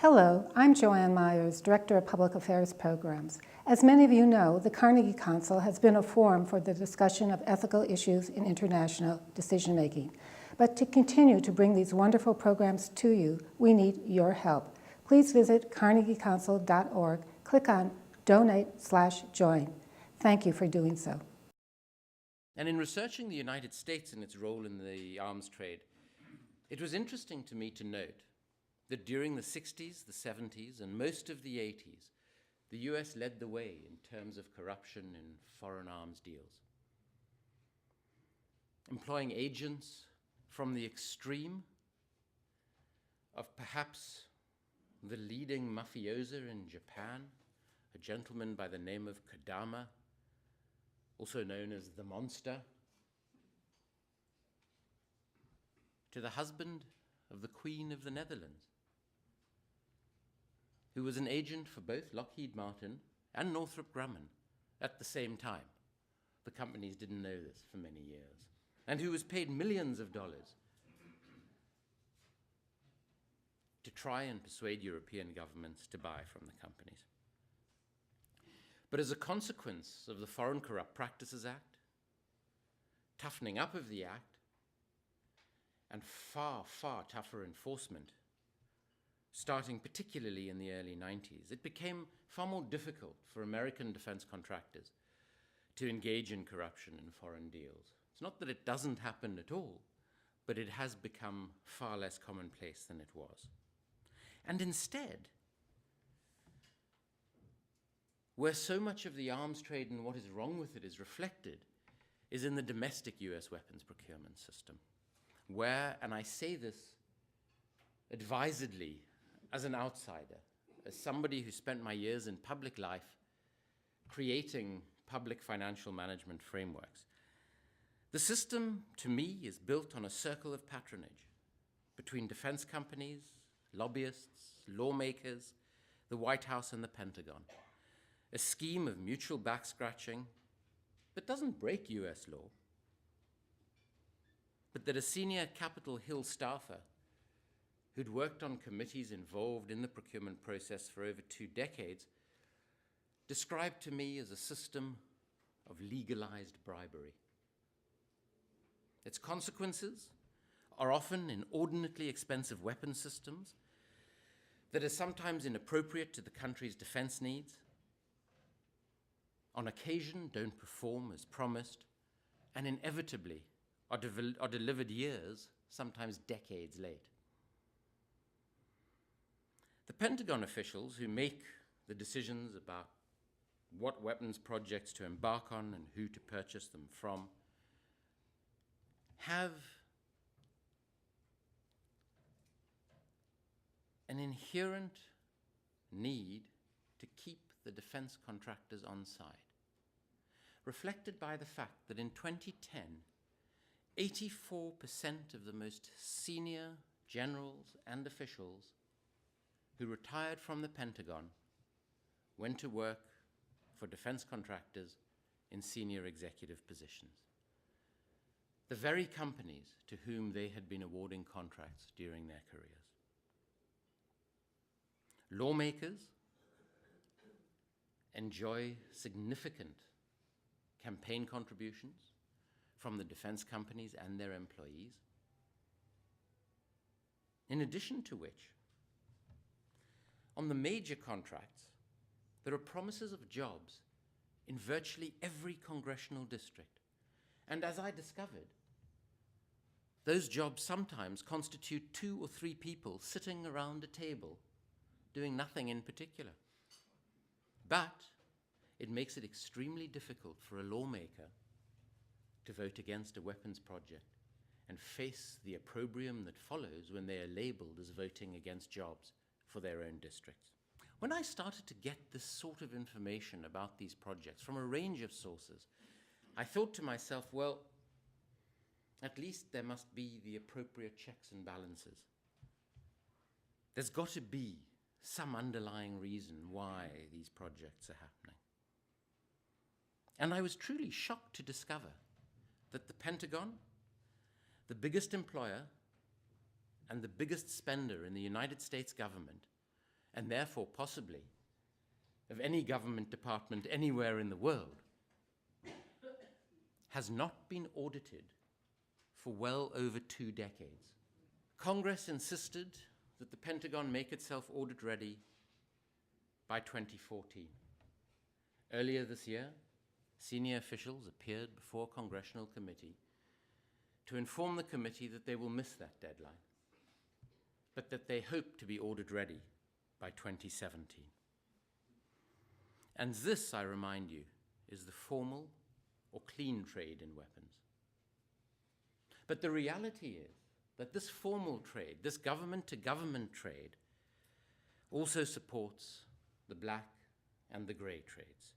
Hello, I'm Joanne Myers, Director of Public Affairs Programs. As many of you know, the Carnegie Council has been a forum for the discussion of ethical issues in international decision-making. But to continue to bring these wonderful programs to you, we need your help. Please visit carnegiecouncil.org, click on Donate/Join. Thank you for doing so. And in researching the United States and its role in the arms trade, it was interesting to me to note that during the 60s, the 70s, and most of the 80s, the US led the way in terms of corruption in foreign arms deals, employing agents from the extreme of perhaps the leading mafioso in Japan, a gentleman by the name of Kodama, also known as the Monster, to the husband of the Queen of the Netherlands, who was an agent for both Lockheed Martin and Northrop Grumman at the same time. The companies didn't know this for many years, and who was paid millions of dollars to try and persuade European governments to buy from the companies. But as a consequence of the Foreign Corrupt Practices Act, toughening up of the act, and far, far tougher enforcement, starting particularly in the early 90s, it became far more difficult for American defense contractors to engage in corruption in foreign deals. It's not that it doesn't happen at all, but it has become far less commonplace than it was. And instead, where so much of the arms trade and what is wrong with it is reflected is in the domestic US weapons procurement system, where, and I say this advisedly as an outsider, as somebody who spent my years in public life creating public financial management frameworks, the system, to me, is built on a circle of patronage between defense companies, lobbyists, lawmakers, the White House, and the Pentagon. A scheme of mutual back-scratching that doesn't break US law, but that a senior Capitol Hill staffer who'd worked on committees involved in the procurement process for over 2 decades described to me as a system of legalized bribery. Its consequences are often inordinately expensive weapon systems that are sometimes inappropriate to the country's defense needs, on occasion don't perform as promised, and inevitably are delivered years, sometimes decades late. The Pentagon officials who make the decisions about what weapons projects to embark on and who to purchase them from have an inherent need to keep the defense contractors on side, reflected by the fact that in 2010, 84% of the most senior generals and officials who retired from the Pentagon went to work for defense contractors in senior executive positions, the very companies to whom they had been awarding contracts during their careers. Lawmakers enjoy significant campaign contributions from the defense companies and their employees, in addition to which, on the major contracts, there are promises of jobs in virtually every congressional district. And as I discovered, those jobs sometimes constitute 2 or 3 people sitting around a table doing nothing in particular. But it makes it extremely difficult for a lawmaker to vote against a weapons project and face the opprobrium that follows when they are labeled as voting against jobs for their own districts. When I started to get this sort of information about these projects from a range of sources, I thought to myself, well, at least there must be the appropriate checks and balances. There's got to be some underlying reason why these projects are happening. And I was truly shocked to discover that the Pentagon, the biggest employer and the biggest spender in the United States government, and therefore possibly of any government department anywhere in the world, has not been audited for well over 2 decades. Congress insisted that the Pentagon make itself audit ready by 2014. Earlier this year, senior officials appeared before a congressional committee to inform the committee that they will miss that deadline, but that they hope to be audit ready by 2017. And this, I remind you, is the formal or clean trade in weapons. But the reality is that this formal trade, this government-to-government trade, also supports the black and the grey trades.